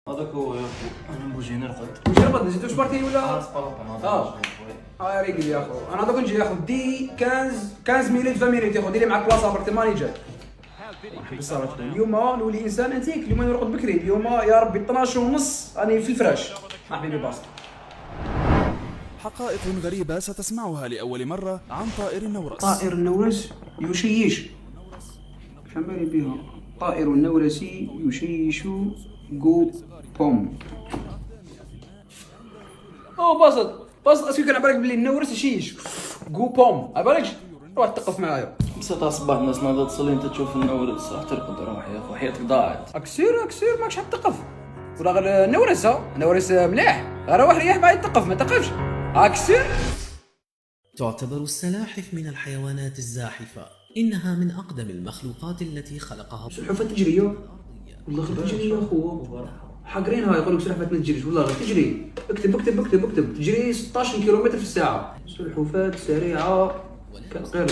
هذاك هو يا اخو، انا نبغي نرقد. واش رقد جيتو شبارتي ولا سبارتي اه ريقل يا اخو. انا دوك نجي يا اخو دي 15 مينيت 20 مينيت يا اخو. ديري معاك بلاصه برك ماني جاي بصراحه. اليوم نولي انسان انتيك. اليوم نرقد بكري. اليوم يا ربي 12 ونص راني في الفراش مع حبيبي باص. حقائق غريبة ستسمعها لأول مرة عن طائر النورس. طائر النورس يشيش. شنو بالي بها؟ طائر النورسي يشيش جو بوم. او بسط اسكو كان عبالك بلي النورس يشيش جو بوم. عبالك روح تقف معايا. 6 صباح الناس ناضت تصلي، انت تشوف النورس راح ترقد. روح يا اخو، حياتك ضاعت. اكسير ماكش حاب تقف. ولا غير النورس النورس مليح. غير روح ريح بعد تقف، ما تقفش. اكسير. تعتبر السلاحف من الحيوانات الزاحفة. إنها من أقدم المخلوقات التي خلقها. سلحفاة تجري والله غير تجري يا اخو. حاقرينها يقولوا سلحفاة ما تجريش. والله غير تجري. اكتب تجري 16 كيلومتر في الساعة. سلحفاة سريعة كالقرد.